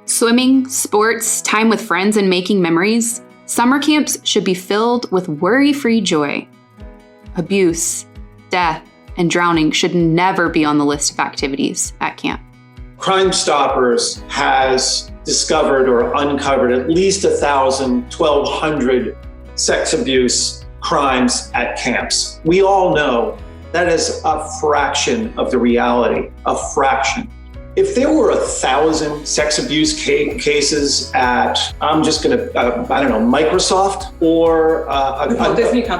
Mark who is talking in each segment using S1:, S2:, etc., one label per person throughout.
S1: Swimming, sports, time with friends, and making memories, summer camps should be filled with worry-free joy. Abuse, death, and drowning should never be on the list of activities at camp.
S2: Crime Stoppers has discovered or uncovered at least 1,000, 1,200 sex abuse crimes at camps. We all know that is a fraction of the reality, a fraction. If there were 1,000 sex abuse cases at, I'm just going to, Microsoft or the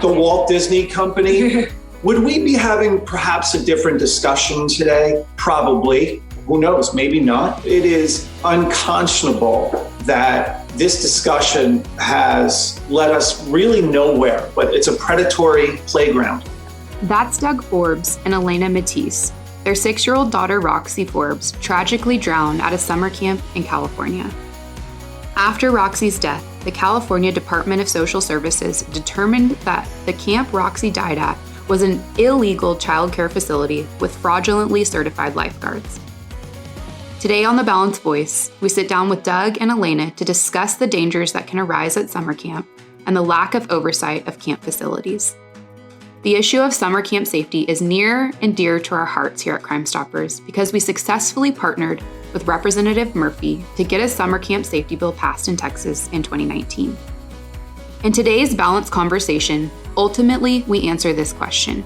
S2: Walt Disney Company, would we be having perhaps a different discussion today? Probably. Who knows? Maybe not. It is unconscionable that this discussion has led us really nowhere, but it's a predatory playground.
S1: That's Doug Forbes and Elena Matyas. Their 6-year-old daughter, Roxie Forbes, tragically drowned at a summer camp in California. After Roxie's death, the California Department of Social Services determined that the camp Roxie died at was an illegal child care facility with fraudulently certified lifeguards. Today on The Balanced Voice, we sit down with Doug and Elena to discuss the dangers that can arise at summer camp and the lack of oversight of camp facilities. The issue of summer camp safety is near and dear to our hearts here at Crime Stoppers because we successfully partnered with Representative Murphy to get a summer camp safety bill passed in Texas in 2019. In today's balanced conversation, ultimately we answer this question: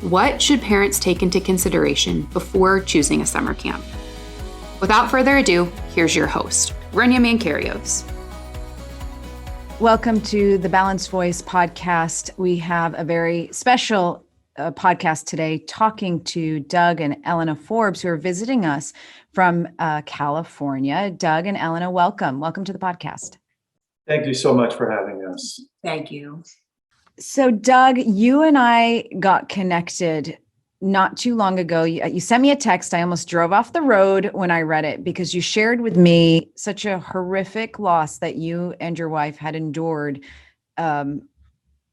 S1: what should parents take into consideration before choosing a summer camp? Without further ado, here's your host, Rania Mankarios.
S3: Welcome to the Balanced Voice podcast. We have a very special podcast today talking to Doug and Elena Forbes, who are visiting us from California. Doug and Elena, welcome. Welcome to the podcast.
S2: Thank you so much for having us.
S4: Thank you.
S3: So Doug, you and I got connected not too long ago. You sent me a text. I almost drove off the road when I read it because you shared with me such a horrific loss that you and your wife had endured. And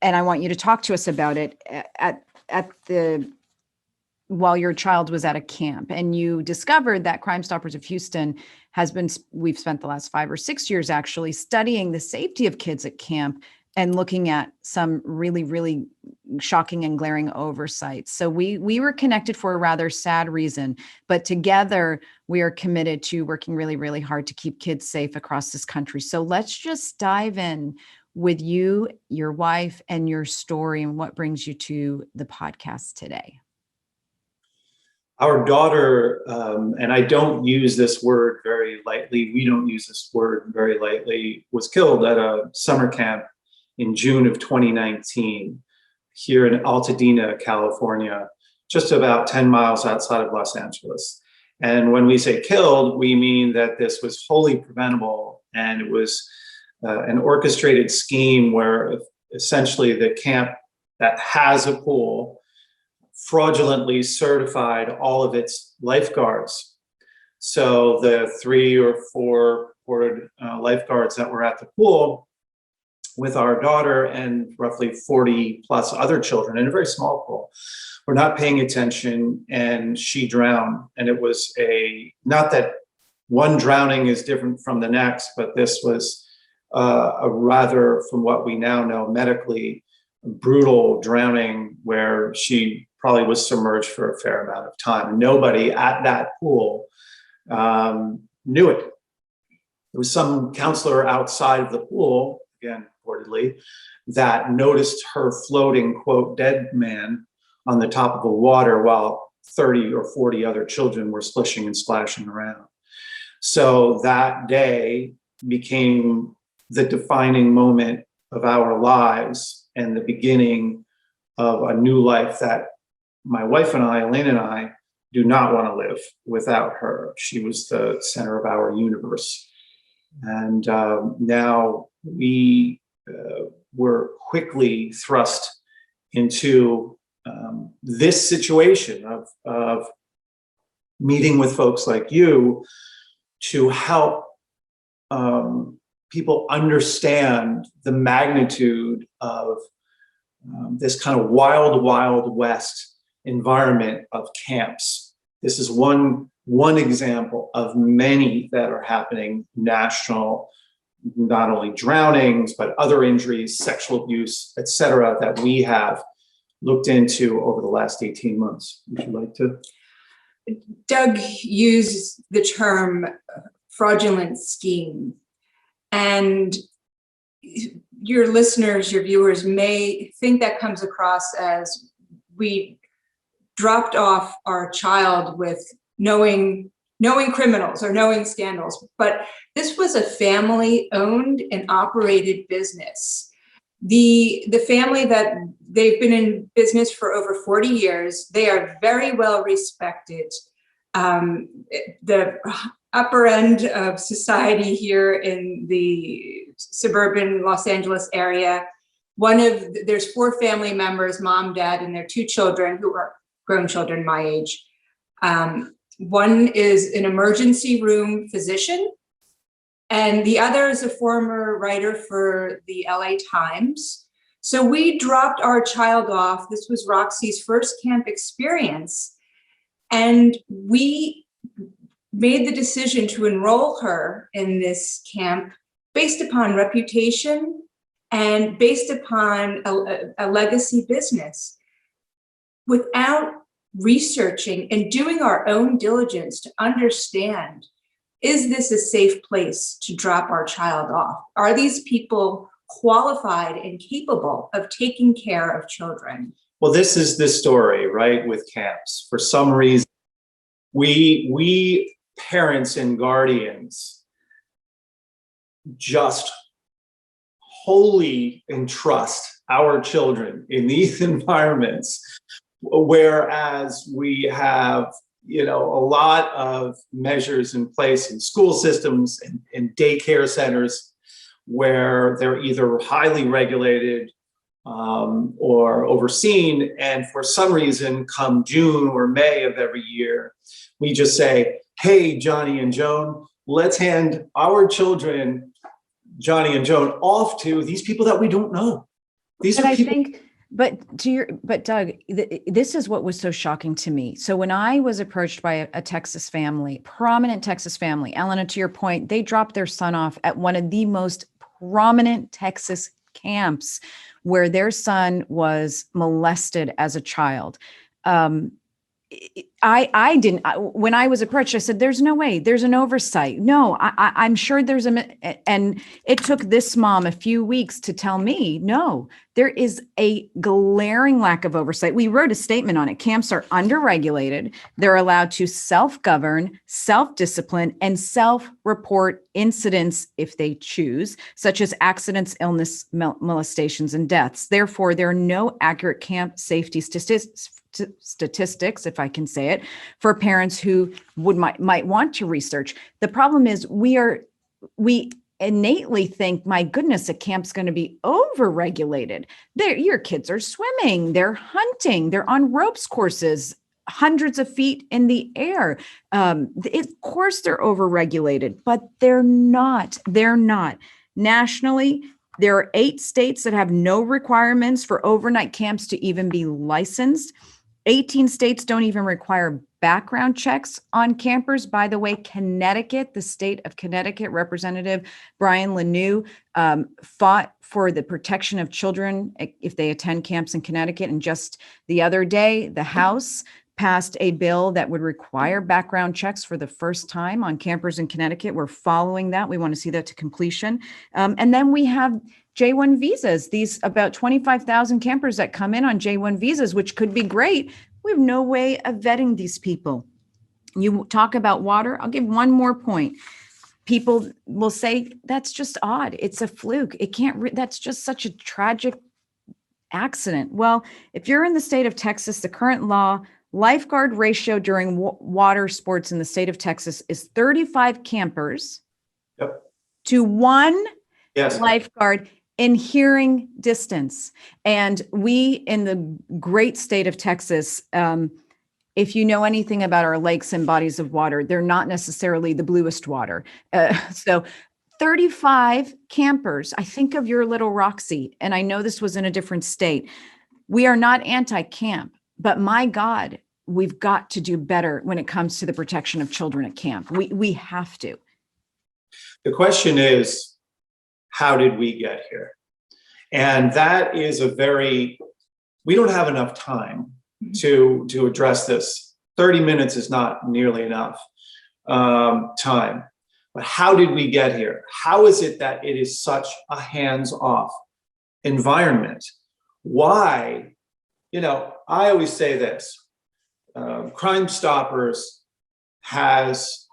S3: I want you to talk to us about it while your child was at a camp. And you discovered that Crime Stoppers of Houston we've spent the last 5 or 6 years actually studying the safety of kids at camp and looking at some really, really shocking and glaring oversights. So we were connected for a rather sad reason, but together we are committed to working really, really hard to keep kids safe across this country. So let's just dive in with you, your wife, and your story and what brings you to the podcast today.
S2: Our daughter, and I don't use this word very lightly, we don't use this word very lightly, was killed at a summer camp in June of 2019 here in Altadena, California, just about 10 miles outside of Los Angeles. And when we say killed, we mean that this was wholly preventable, and it was an orchestrated scheme where essentially the camp that has a pool fraudulently certified all of its lifeguards. So the 3 or 4 reported lifeguards that were at the pool with our daughter and roughly 40 plus other children in a very small pool were not paying attention, and she drowned. And it was not that one drowning is different from the next, but this was a rather, from what we now know medically, brutal drowning where she probably was submerged for a fair amount of time. And nobody at that pool knew it. There was some counselor outside of the pool, again, reportedly, that noticed her floating, quote, dead man on the top of the water while 30 or 40 other children were splishing and splashing around. So that day became the defining moment of our lives and the beginning of a new life that my wife and I, Elena and I, do not want to live without her. She was the center of our universe. And now we were quickly thrust into this situation of meeting with folks like you to help people understand the magnitude of this kind of wild, wild west environment of camps. This is one one example of many that are happening national, not only drownings, but other injuries, sexual abuse, et cetera, that we have looked into over the last 18 months. Would you like to?
S4: Doug used the term fraudulent scheme, and your listeners, your viewers may think that comes across as we dropped off our child with knowing criminals or knowing scandals, but this was a family owned and operated business. The family, that they've been in business for over 40 years, they are very well respected. The upper end of society here in the suburban Los Angeles area. There's 4 family members, mom, dad, and their 2 children who are grown children my age. One is an emergency room physician, and the other is a former writer for the LA Times. So we dropped our child off. This was Roxie's first camp experience. And we made the decision to enroll her in this camp based upon reputation and based upon a legacy business, without researching and doing our own diligence to understand, is this a safe place to drop our child off? Are these people qualified and capable of taking care of children?
S2: Well, this is the story, right, with camps. For some reason, we parents and guardians just wholly entrust our children in these environments, whereas we have, a lot of measures in place in school systems and daycare centers where they're either highly regulated or overseen. And for some reason, come June or May of every year, we just say, hey, Johnny and Joan, let's hand our children, Johnny and Joan, off to these people that we don't know. These
S3: But
S2: are
S3: I
S2: people.
S3: think, but Doug, this is what was so shocking to me. So when I was approached by a Texas family, prominent Texas family, Elena, to your point, they dropped their son off at one of the most prominent Texas camps where their son was molested as a child. I didn't, when I was approached, I said, there's no way, there's an oversight. No, I'm sure there's and it took this mom a few weeks to tell me, no, there is a glaring lack of oversight. We wrote a statement on it. Camps are underregulated. They're allowed to self-govern, self-discipline, and self-report incidents if they choose, such as accidents, illness, molestations, and deaths. Therefore, there are no accurate camp safety statistics, if I can say it, for parents who might want to research. The problem is we innately think, my goodness, a camp's going to be over-regulated. Your kids are swimming, they're hunting, they're on ropes courses, hundreds of feet in the air. Of course, they're over-regulated, but they're not. They're not. Nationally, there are 8 states that have no requirements for overnight camps to even be licensed. 18 states don't even require background checks on campers. By the way, Connecticut, the state of Connecticut, Representative Brian Lanou fought for the protection of children if they attend camps in Connecticut. And just the other day, the House passed a bill that would require background checks for the first time on campers in Connecticut. We're following that. We want to see that to completion. And then we have J-1 visas, these about 25,000 campers that come in on J-1 visas, which could be great. We have no way of vetting these people. You talk about water. I'll give one more point. People will say, that's just odd. It's a fluke. It can't, that's just such a tragic accident. Well, if you're in the state of Texas, the current law, lifeguard ratio during water sports in the state of Texas is 35 campers to 1 lifeguard in hearing distance. And we in the great state of Texas, if you know anything about our lakes and bodies of water, they're not necessarily the bluest water. So 35 campers. I think of your little Roxie, and I know this was in a different state. We are not anti-camp, but my God, we've got to do better when it comes to the protection of children at camp. We have to.
S2: The question is, how did we get here? And that is we don't have enough time to address this. 30 minutes is not nearly enough time. But how did we get here? How is it that it is such a hands-off environment? Why? I always say this, Crime Stoppers has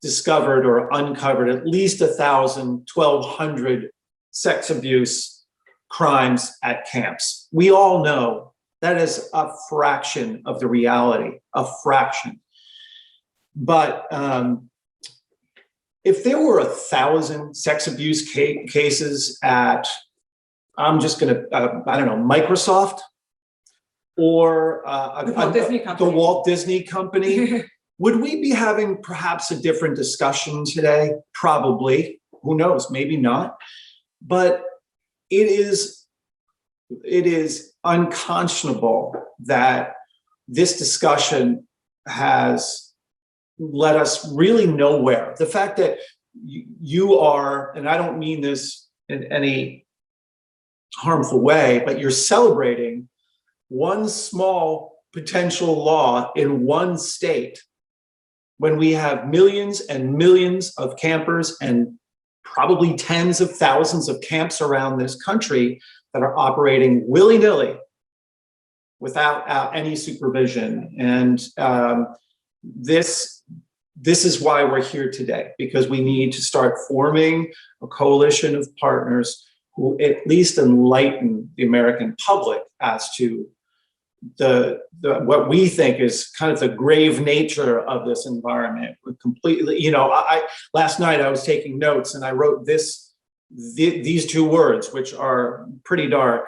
S2: discovered or uncovered at least 1,000, 1,200 sex abuse crimes at camps. We all know that is a fraction of the reality, a fraction. But if there were 1,000 sex abuse cases at, I'm just going to, Microsoft or the Walt Disney Company, would we be having perhaps a different discussion today? Probably. Who knows? Maybe not. But it is unconscionable that this discussion has led us really nowhere. The fact that you are, and I don't mean this in any harmful way, but you're celebrating one small potential law in one state when we have millions and millions of campers and probably tens of thousands of camps around this country that are operating willy-nilly without any supervision. And this is why we're here today, because we need to start forming a coalition of partners who at least enlighten the American public as to the what we think is kind of the grave nature of this environment. We're completely, last night I was taking notes and I wrote these two words, which are pretty dark.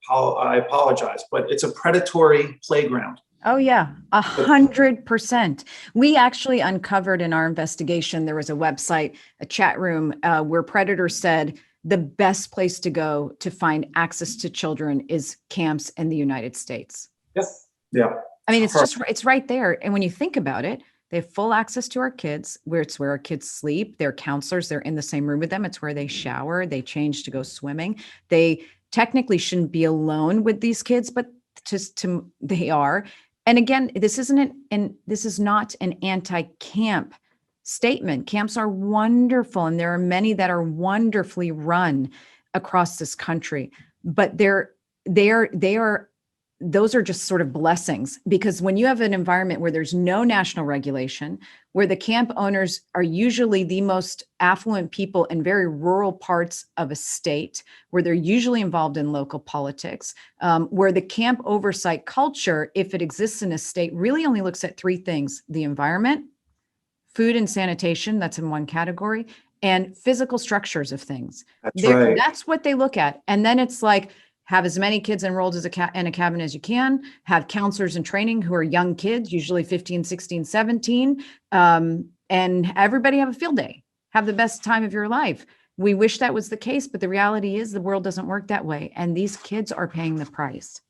S2: I apologize, but it's a predatory playground.
S3: Oh yeah, 100%. We actually uncovered in our investigation, there was a website, a chat room where predators said the best place to go to find access to children is camps in the United States.
S2: Yes. Yeah.
S3: I mean, it's right there. And when you think about it, they have full access to our kids, where our kids sleep. They're counselors. They're in the same room with them. It's where they shower, they change to go swimming. They technically shouldn't be alone with these kids, but they are. And again, this is not an anti-camp statement. Camps are wonderful, and there are many that are wonderfully run across this country. But those are just sort of blessings, because when you have an environment where there's no national regulation, where the camp owners are usually the most affluent people in very rural parts of a state, where they're usually involved in local politics, where the camp oversight culture, if it exists in a state, really only looks at three things: the environment, food and sanitation, that's in one category, and physical structures of things.
S2: Right.
S3: That's what they look at. And then it's like, have as many kids enrolled in a cabin as you can, have counselors in training who are young kids, usually 15, 16, 17, and everybody have a field day, have the best time of your life. We wish that was the case, but the reality is the world doesn't work that way. And these kids are paying the price.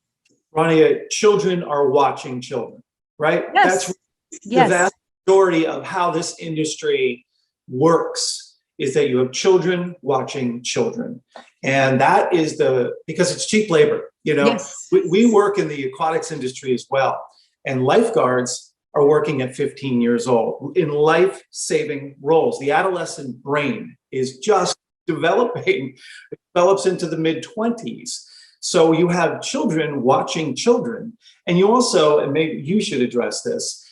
S2: Rania, children are watching children, right?
S3: Yes.
S2: That's the vast majority of how this industry works, is that you have children watching children. And that is because it's cheap labor.
S3: Yes.
S2: We work in the aquatics industry as well. And lifeguards are working at 15 years old in life-saving roles. The adolescent brain is just developing. It develops into the mid-20s. So you have children watching children. And you also, and maybe you should address this,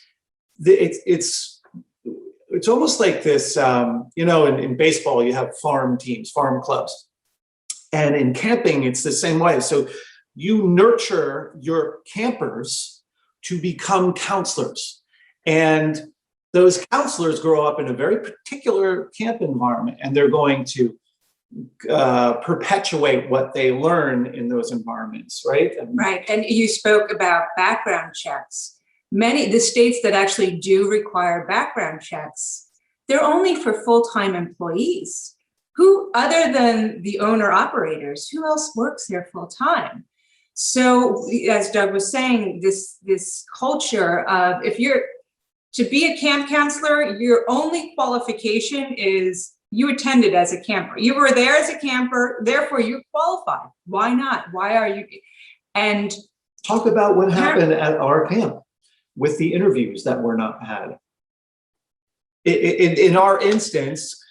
S2: it's almost like this, in baseball, you have farm teams, farm clubs. And in camping, it's the same way. So you nurture your campers to become counselors. And those counselors grow up in a very particular camp environment, and they're going to perpetuate what they learn in those environments, right?
S4: Right. And you spoke about background checks. The states that actually do require background checks, they're only for full-time employees. Who, other than the owner operators, who else works there full-time? So as Doug was saying, this culture of to be a camp counselor, your only qualification is you attended as a camper. You were there as a camper, therefore you're qualified. Why not? Why are you? And
S2: talk about what happened at our camp with the interviews that were not had. In our instance,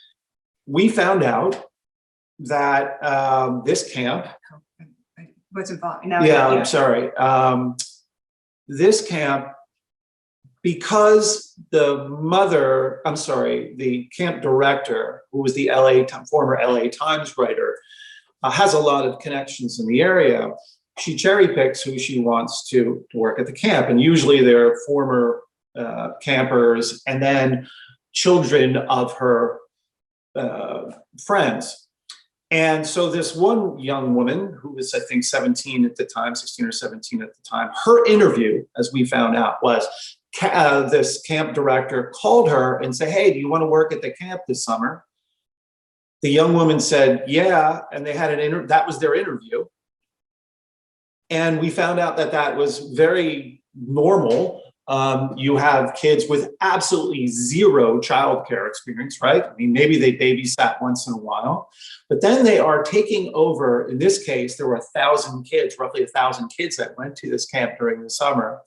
S2: we found out that this camp.
S4: What's involved?
S2: I'm sorry. This camp, because the camp director, who was the former LA Times writer, has a lot of connections in the area. She cherry picks who she wants to work at the camp. And usually they're former campers and then children of her friends. And so this one young woman who was, I think, 17 at the time, 16 or 17 at the time, her interview, as we found out, was this camp director called her and said, hey, do you want to work at the camp this summer? The young woman said, yeah. And they had that was their interview. And we found out that was very normal. You have kids with absolutely zero childcare experience, right? I mean, maybe they babysat once in a while, but then they are taking over. In this case, there were 1,000 kids, roughly 1,000 kids that went to this camp during the summer.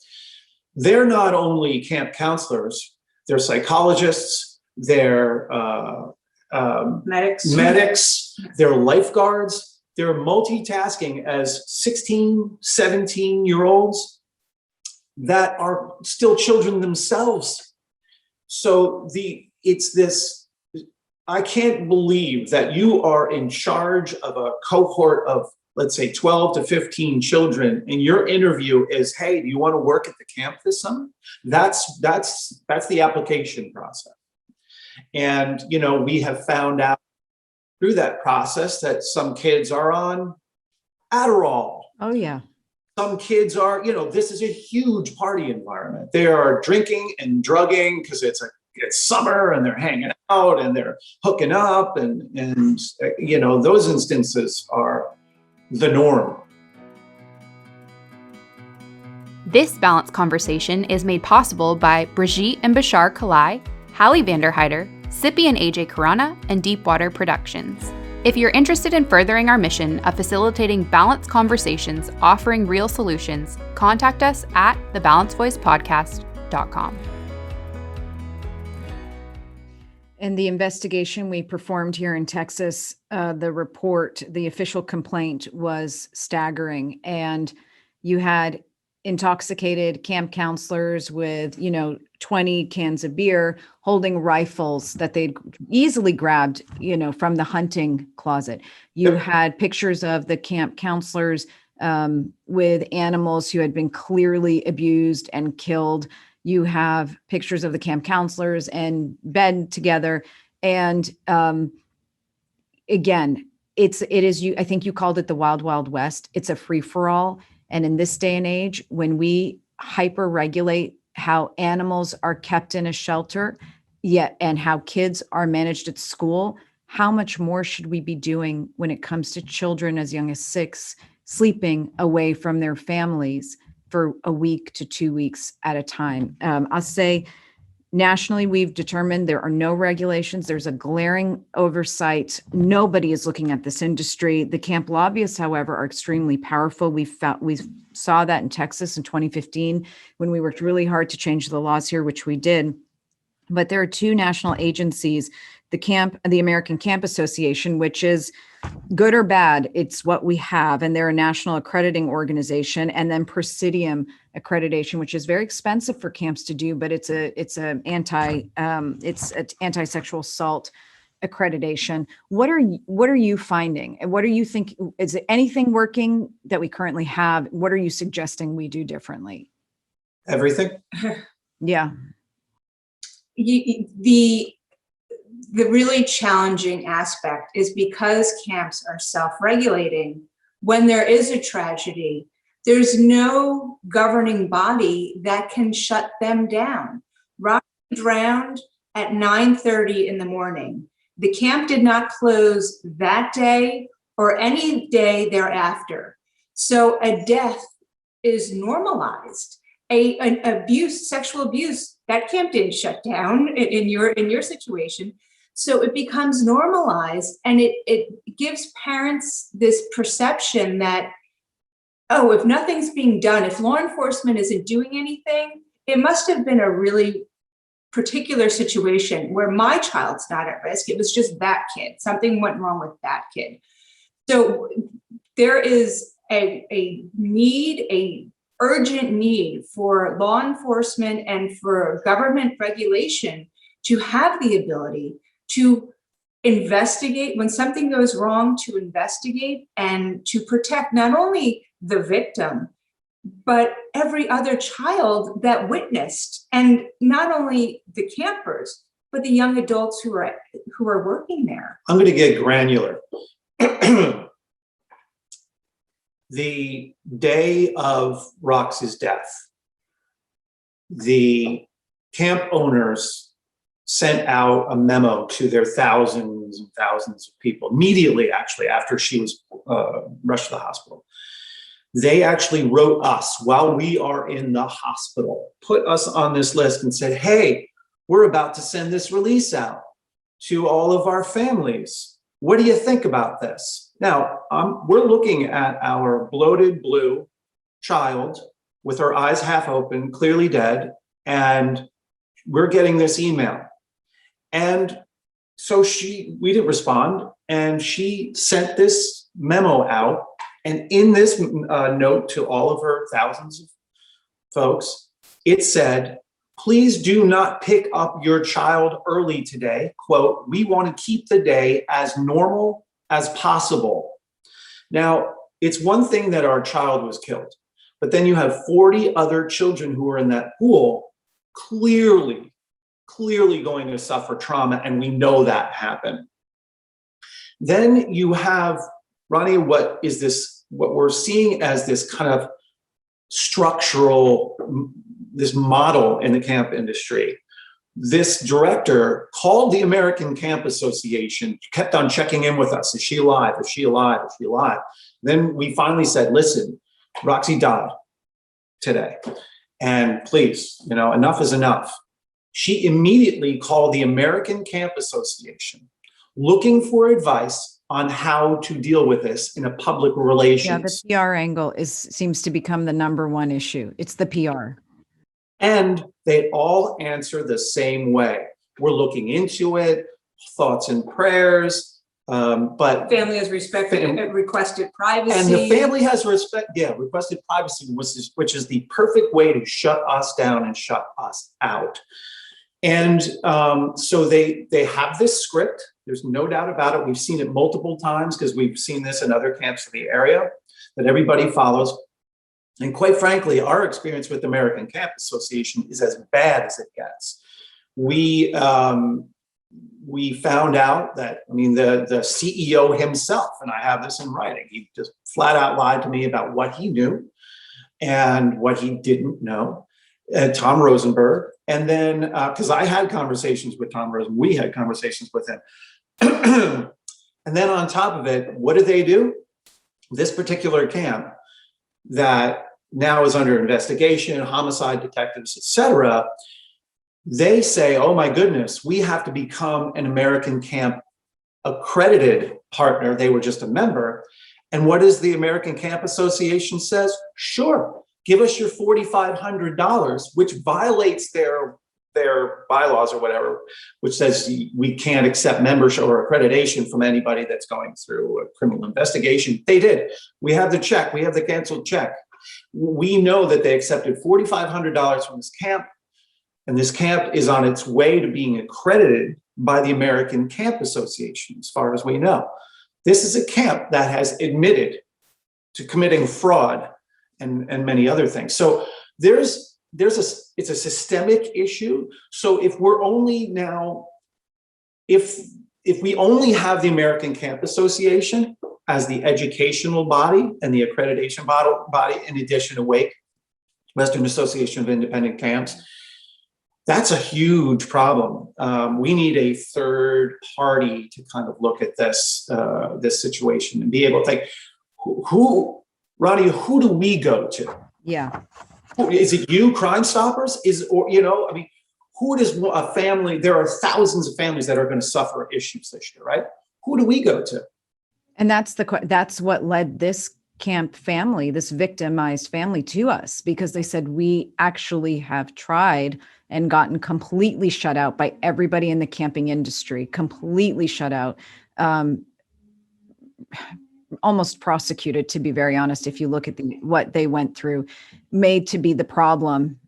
S2: They're not only camp counselors, they're psychologists, they're medics, they're lifeguards. They're multitasking as 16, 17-year-olds that are still children themselves. So it's this, I can't believe that you are in charge of a cohort of, let's say, 12 to 15 children, and your interview is, hey, do you want to work at the camp this summer? That's the application process. And, we have found out through that process that some kids are on Adderall.
S3: Oh, yeah.
S2: Some kids are, this is a huge party environment. They are drinking and drugging because it's summer and they're hanging out and they're hooking up and those instances are the norm.
S1: This balanced conversation is made possible by Brigitte and Bashar Kalai, Hallie Vanderheider, Sippy and AJ Karana, and Deepwater Productions. If you're interested in furthering our mission of facilitating balanced conversations, offering real solutions, contact us at thebalancedvoicepodcast.com.
S3: In the investigation we performed here in Texas, the official complaint was staggering. And you had intoxicated camp counselors with, 20 cans of beer, holding rifles that they'd easily grabbed, from the hunting closet. You had pictures of the camp counselors with animals who had been clearly abused and killed. You have pictures of the camp counselors in bed together. And again, I think you called it the Wild Wild West. It's a free for all. And in this day and age, when we hyper regulate how animals are kept in a shelter, and how kids are managed at school, how much more should we be doing when it comes to children as young as 6 sleeping away from their families for a week to 2 weeks at a time? I'll say nationally, we've determined there are no regulations. There's a glaring oversight. Nobody is looking at this industry. The camp lobbyists, however, are extremely powerful. We saw that in Texas in 2015 when we worked really hard to change the laws here, which we did. But there are 2 national agencies, the American Camp Association, which is good or bad, it's what we have. And they're a national accrediting organization. And then Presidium accreditation, which is very expensive for camps to do, but it's an anti-sexual assault accreditation. What are you finding? And what do you think? Is it anything working that we currently have? What are you suggesting we do differently?
S2: Everything.
S3: Yeah.
S4: The really challenging aspect is because camps are self-regulating. When there is a tragedy, there's no governing body that can shut them down. Roxie drowned at 9:30 in the morning. The camp did not close that day or any day thereafter. So a death is normalized. An abuse, sexual abuse, that camp didn't shut down in your situation. So it becomes normalized, and it gives parents this perception that, oh, if nothing's being done, if law enforcement isn't doing anything, it must have been a really particular situation where my child's not at risk. It was just that kid. Something went wrong with that kid. So there is a need, a urgent need for law enforcement and for government regulation to have the ability to investigate when something goes wrong, to investigate and to protect not only the victim, but every other child that witnessed, and not only the campers, but the young adults who are working there.
S2: I'm going to get granular. The day of Roxie's death, the camp owners sent out a memo to their thousands and thousands of people immediately, actually, after she was rushed to the hospital. They actually wrote us while we are in the hospital, put us on this list and said, hey, we're about to send this release out to all of our families. What do you think about this? Now, we're looking at our bloated blue child with her eyes half open, clearly dead, and we're getting this email. And so we didn't respond, and she sent this memo out. And in this note to all of her thousands of folks, it said, please do not pick up your child early today. Quote, we want to keep the day as normal as possible. Now, it's one thing that our child was killed, but then you have 40 other children who are in that pool, clearly going to suffer trauma, and we know that happened. Then you have, Ronnie, what we're seeing as this kind of structural, this model in the camp industry. This director called the American Camp Association, kept on checking in with us. Is she alive? Is she alive? Is she alive? Then we finally said, listen, Roxie died today. And please, enough is enough. She immediately called the American Camp Association looking for advice on how to deal with this in a public relations.
S3: Yeah, the PR angle seems to become the number one issue. It's the PR.
S2: And they all answer the same way. We're looking into it, thoughts and prayers, but
S4: family has requested privacy.
S2: And the family has requested privacy, which is the perfect way to shut us down and shut us out. And so they have this script. There's no doubt about it. We've seen it multiple times because we've seen this in other camps in the area that everybody follows. And quite frankly, our experience with the American Camp Association is as bad as it gets. We found out that, the CEO himself, and I have this in writing, he just flat out lied to me about what he knew and what he didn't know. Tom Rosenberg. And then, because I had conversations with Tom Rosenberg, we had conversations with him. And then on top of it, what did they do? This particular camp that now is under investigation, homicide detectives, etc., they say, oh my goodness, we have to become an American Camp accredited partner. They were just a member. And what does the American Camp Association says? Sure, give us your $4,500, which violates their bylaws or whatever, which says we can't accept membership or accreditation from anybody that's going through a criminal investigation. They did. We have the check. We have the canceled check. We know that they accepted $4,500 from this camp, and this camp is on its way to being accredited by the American Camp Association, as far as we know. This is a camp that has admitted to committing fraud and many other things. So it's a systemic issue. So if we're only now, if we only have the American Camp Association as the educational body and the accreditation body, in addition to WAKE, Western Association of Independent Camps, that's a huge problem. We need a third party to kind of look at this situation and be able to think, who Ronnie, who do we go to?
S3: Yeah.
S2: Is it you, Crime Stoppers? I mean, who does a family, there are thousands of families that are going to suffer issues this year, right? Who do we go to?
S3: And that's what led this camp family, this victimized family, to us, because they said we actually have tried and gotten completely shut out by everybody in the camping industry, completely shut out, almost prosecuted, to be very honest. If you look at what they went through, made to be the problem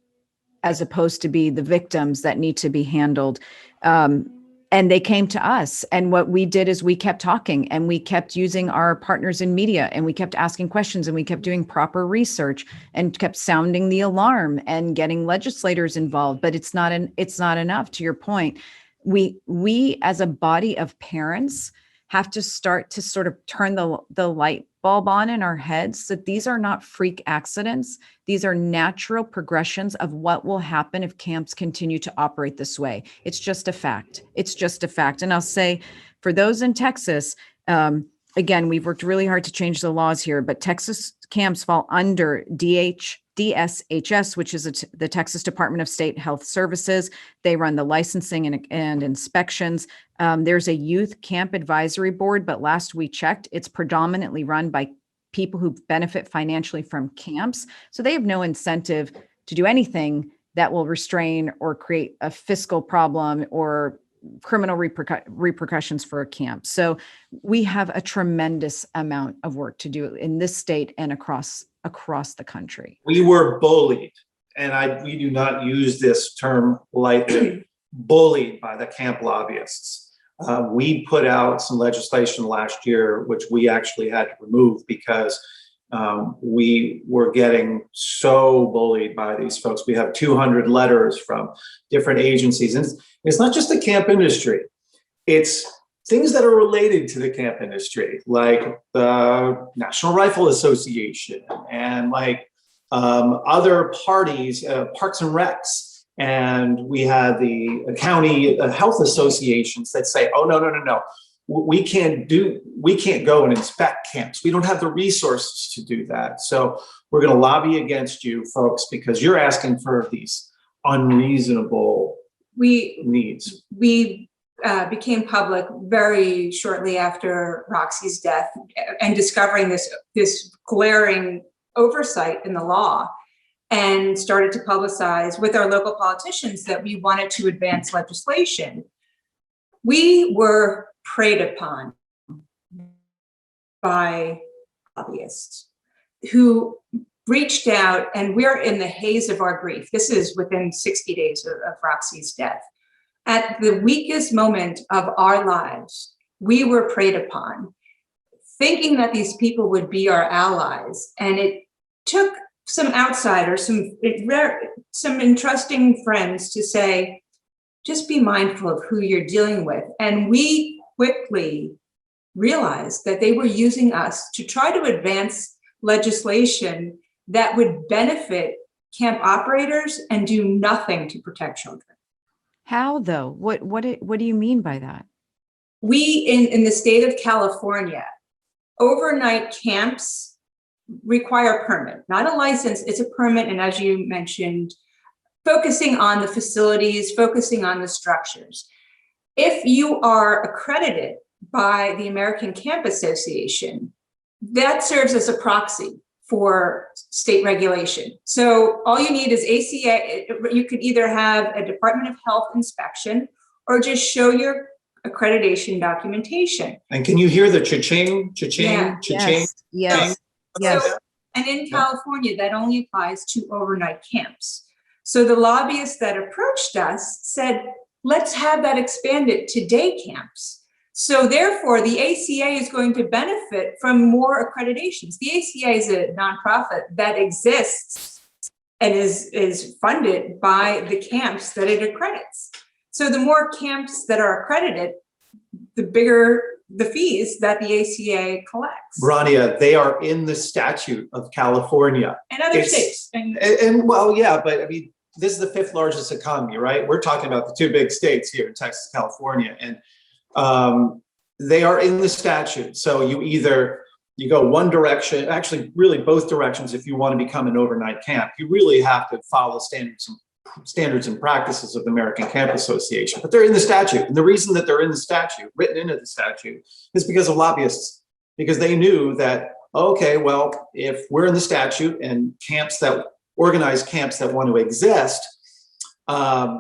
S3: as opposed to be the victims that need to be handled. And they came to us. And what we did is we kept talking, and we kept using our partners in media, and we kept asking questions, and we kept doing proper research, and kept sounding the alarm and getting legislators involved. But it's not enough. To your point, we as a body of parents have to start to sort of turn the light bulb on in our heads that these are not freak accidents. These are natural progressions of what will happen if camps continue to operate this way. It's just a fact. It's just a fact. And I'll say, for those in Texas, again, we've worked really hard to change the laws here, but Texas camps fall under DSHS, which is the Texas Department of State Health Services. They run the licensing and inspections. There's a youth camp advisory board, but last we checked, it's predominantly run by people who benefit financially from camps. So they have no incentive to do anything that will restrain or create a fiscal problem or criminal repercussions for a camp. So we have a tremendous amount of work to do in this state and across the country.
S2: We were bullied, and we do not use this term lightly, bullied by the camp lobbyists. We put out some legislation last year, which we actually had to remove because we were getting so bullied by these folks. We have 200 letters from different agencies. And it's not just the camp industry. It's things that are related to the camp industry, like the National Rifle Association and like other parties, Parks and Recs. And we had the county health associations that say, oh, no. We can't go and inspect camps. We don't have the resources to do that. So we're going to lobby against you folks because you're asking for these unreasonable needs.
S4: We became public very shortly after Roxie's death and discovering this glaring oversight in the law, and started to publicize with our local politicians that we wanted to advance legislation. We were preyed upon by lobbyists who reached out, and we're in the haze of our grief. This is within 60 days of Roxie's death. At the weakest moment of our lives, we were preyed upon, thinking that these people would be our allies. And it took some outsiders, some entrusting friends to say, just be mindful of who you're dealing with. And we quickly realized that they were using us to try to advance legislation that would benefit camp operators and do nothing to protect children.
S3: How though? What do you mean by that?
S4: We in the state of California, overnight camps require a permit, not a license, it's a permit. And as you mentioned, focusing on the facilities, focusing on the structures. If you are accredited by the American Camp Association, that serves as a proxy for state regulation. So all you need is ACA. You could either have a Department of Health inspection or just show your accreditation documentation.
S2: And can you hear the cha-ching, cha-ching,
S4: Yeah.
S2: cha-ching?
S3: Yes. Yes.
S4: So, and in California, that only applies to overnight camps. So the lobbyists that approached us said, let's have that expanded to day camps. So therefore, the ACA is going to benefit from more accreditations. The ACA is a nonprofit that exists and is funded by the camps that it accredits. So the more camps that are accredited, the bigger the fees that the ACA collects.
S2: Rania, they are in the statute of California.
S4: And other states.
S2: And well, yeah, but I mean, this is the 5th largest economy, right? We're talking about the 2 big states here in Texas, California, and they are in the statute. So you either you go one direction, actually really both directions. If you want to become an overnight camp, you really have to follow standards and practices of the American Camp Association, but they're in the statute. And the reason that they're in the statute, written into the statute, is because of lobbyists, because they knew that, okay, well, if we're in the statute and organized camps that want to exist,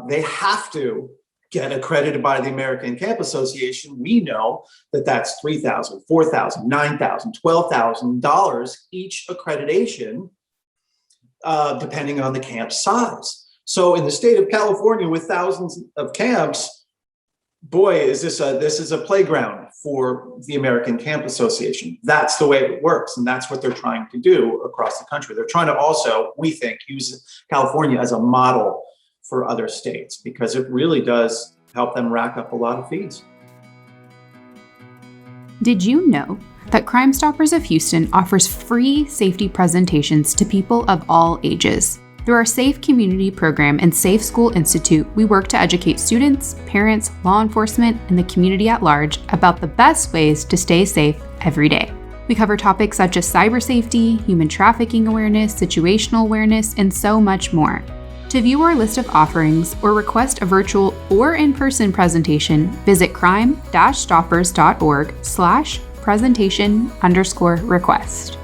S2: they have to get accredited by the American Camp Association. We know that that's $3,000, $4,000, $9,000, $12,000 each accreditation, depending on the camp size. So in the state of California, with thousands of camps, boy, this is a playground for the American Camp Association. That's the way it works, and that's what they're trying to do across the country. They're trying to also, we think, use California as a model for other states, because it really does help them rack up a lot of fees.
S1: Did you know that Crime Stoppers of Houston offers free safety presentations to people of all ages? Through our Safe Community Program and Safe School Institute, we work to educate students, parents, law enforcement, and the community at large about the best ways to stay safe every day. We cover topics such as cyber safety, human trafficking awareness, situational awareness, and so much more. To view our list of offerings or request a virtual or in-person presentation, visit crime-stoppers.org/presentation_request.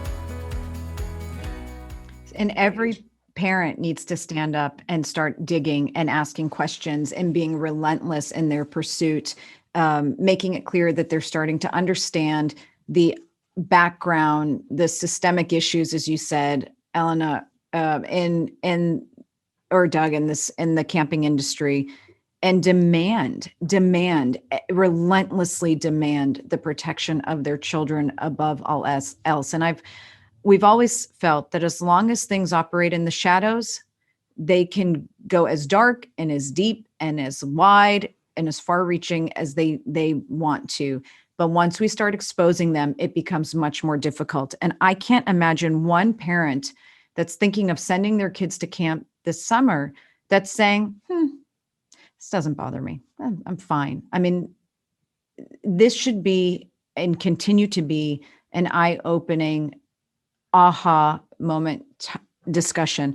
S3: And every parent needs to stand up and start digging and asking questions and being relentless in their pursuit, making it clear that they're starting to understand the background, the systemic issues, as you said, Elena, or Doug, in the camping industry, and relentlessly demand the protection of their children above all else. And we've always felt that as long as things operate in the shadows, they can go as dark and as deep and as wide and as far reaching as they want to. But once we start exposing them, it becomes much more difficult. And I can't imagine one parent that's thinking of sending their kids to camp this summer that's saying, this doesn't bother me. I'm fine. I mean, this should be and continue to be an eye-opening aha moment discussion.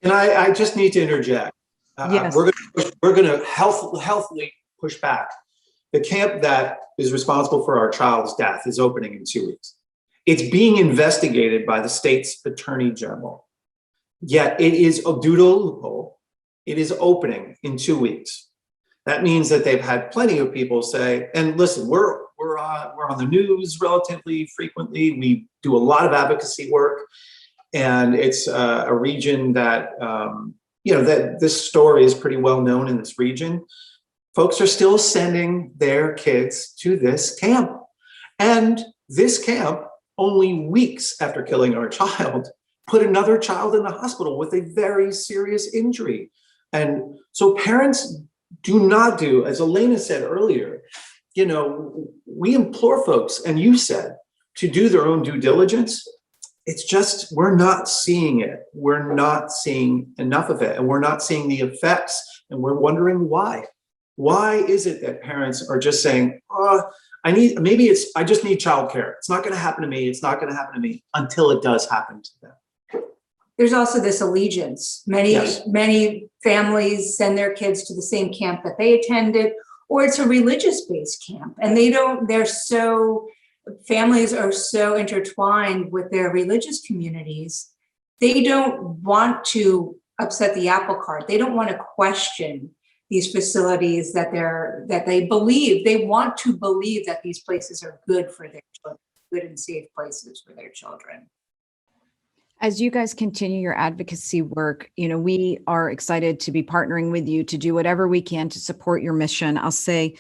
S2: And I just need to interject.
S3: Yes.
S2: We're going to healthily push back. The camp that is responsible for our child's death is opening in 2 weeks. It's being investigated by the state's attorney general. Yet it is due to a loophole. It is opening in 2 weeks. That means that they've had plenty of people say, and listen, we're on the news relatively frequently. We do a lot of advocacy work, and it's a region that that this story is pretty well known in this region. Folks are still sending their kids to this camp, and this camp, only weeks after killing our child, put another child in the hospital with a very serious injury. And so parents do not do, as Elena said earlier, we implore folks, and you said, to do their own due diligence. It's just, we're not seeing it. We're not seeing enough of it, and we're not seeing the effects, and we're wondering why. Why is it that parents are just saying, I just need childcare. It's not going to happen to me. It's not going to happen to me, until it does happen to them.
S4: There's also this allegiance. Many families send their kids to the same camp that they attended, or it's a religious-based camp, and families are so intertwined with their religious communities. They don't want to upset the apple cart. They don't want to question these facilities that they want to believe that these places are good for their children, good and safe places for their children.
S3: As you guys continue your advocacy work, we are excited to be partnering with you to do whatever we can to support your mission. I'll say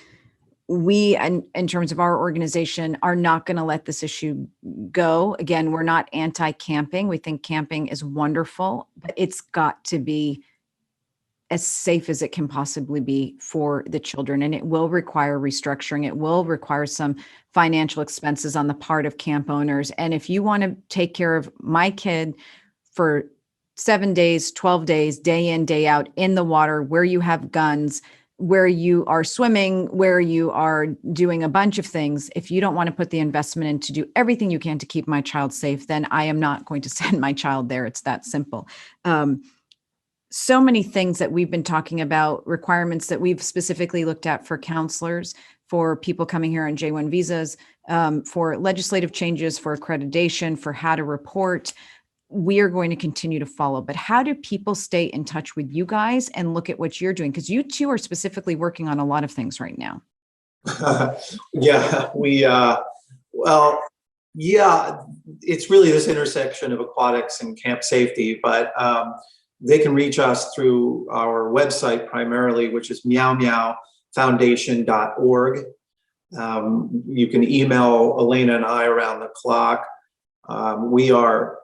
S3: we, in terms of our organization, are not going to let this issue go. Again, we're not anti-camping. We think camping is wonderful, but it's got to be as safe as it can possibly be for the children. And it will require restructuring. It will require some financial expenses on the part of camp owners. And if you want to take care of my kid for 7 days, 12 days, day in, day out in the water where you have guns, where you are swimming, where you are doing a bunch of things, if you don't want to put the investment in to do everything you can to keep my child safe, then I am not going to send my child there. It's that simple. So many things that we've been talking about, requirements that we've specifically looked at for counselors, for people coming here on J-1 visas, for legislative changes, for accreditation, for how to report. We are going to continue to follow. But how do people stay in touch with you guys and look at what you're doing? Because you two are specifically working on a lot of things right now.
S2: Yeah, it's really this intersection of aquatics and camp safety, but they can reach us through our website primarily, which is meowmeowfoundation.org. You can email Elena and I around the clock. We are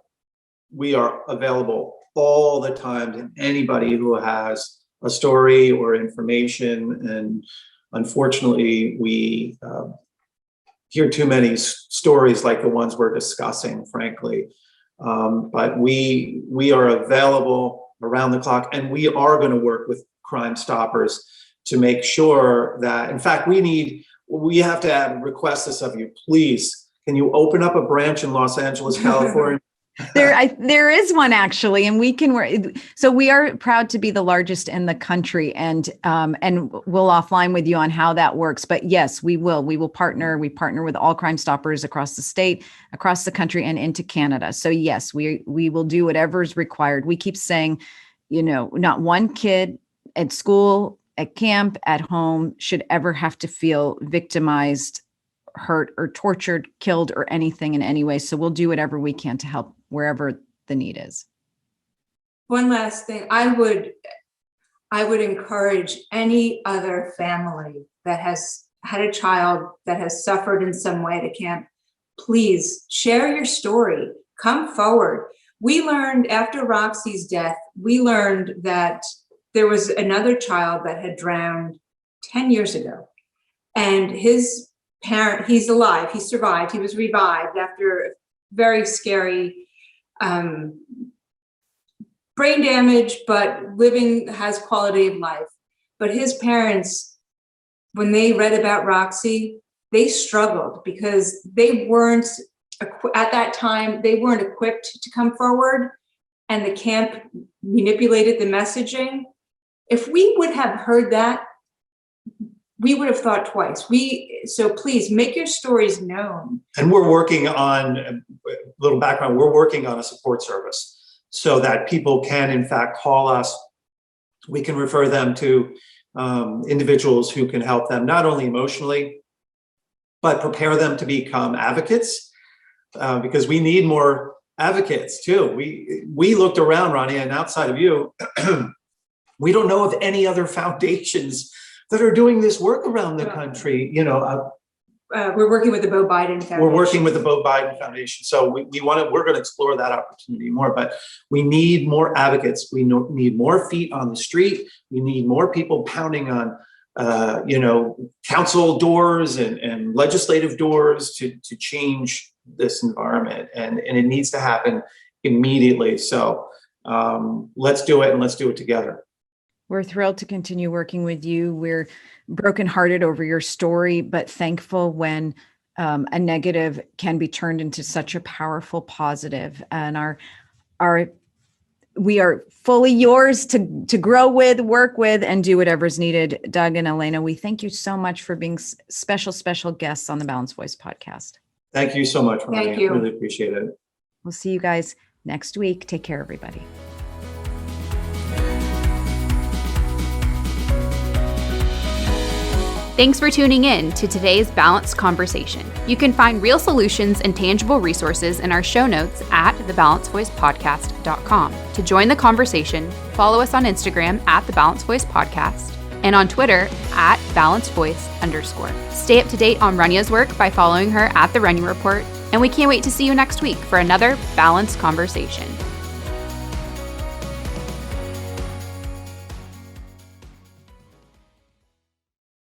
S2: available all the time to anybody who has a story or information. And unfortunately, we hear too many stories like the ones we're discussing, frankly. But we are available around the clock, and we are going to work with Crime Stoppers to make sure that, in fact, we have to request this of you. Please, can you open up a branch in Los Angeles, California?
S3: There is one actually, and we can work. So we are proud to be the largest in the country, and we'll offline with you on how that works. But yes, we will partner. We partner with all Crime Stoppers across the state, across the country, and into Canada. So yes, we will do whatever is required. We keep saying, not one kid at school, at camp, at home should ever have to feel victimized, hurt, or tortured, killed, or anything in any way. So we'll do whatever we can to help wherever the need is.
S4: One last thing, I would encourage any other family that has had a child that has suffered in some way at camp, please share your story, come forward. We learned after Roxie's death, that there was another child that had drowned 10 years ago, and his parent, he's alive, he survived, he was revived after very scary brain damage, but has quality of life. But his parents, when they read about Roxie, they struggled because they weren't, at that time, they weren't equipped to come forward, and the camp manipulated the messaging. If we would have heard that, we would have thought twice. So please make your stories known.
S2: And we're working on, a little background, we're working on a support service so that people can in fact call us. We can refer them to individuals who can help them not only emotionally, but prepare them to become advocates, because we need more advocates too. We looked around, Ronnie, and outside of you, we don't know of any other foundations that are doing this work around the country.
S4: We're working with the Bo Biden Foundation.
S2: We're working with the Bo Biden Foundation. So we're going to explore that opportunity more, but we need more advocates. We need more feet on the street. We need more people pounding on, council doors and legislative doors to change this environment. And it needs to happen immediately. So let's do it, and let's do it together.
S3: We're thrilled to continue working with you. We're brokenhearted over your story, but thankful when a negative can be turned into such a powerful positive. And we are fully yours to grow with, work with, and do whatever's needed. Doug and Elena, we thank you so much for being special guests on the Balanced Voice podcast.
S2: Thank you so much, Ronnie.
S4: Thank you.
S2: I really appreciate it.
S3: We'll see you guys next week. Take care, everybody.
S1: Thanks for tuning in to today's Balanced Conversation. You can find real solutions and tangible resources in our show notes at thebalancedvoicepodcast.com. To join the conversation, follow us on Instagram at The Balanced Voice Podcast and on Twitter at @BalancedVoice_. Stay up to date on Runya's work by following her at The Runya Report, and we can't wait to see you next week for another Balanced Conversation.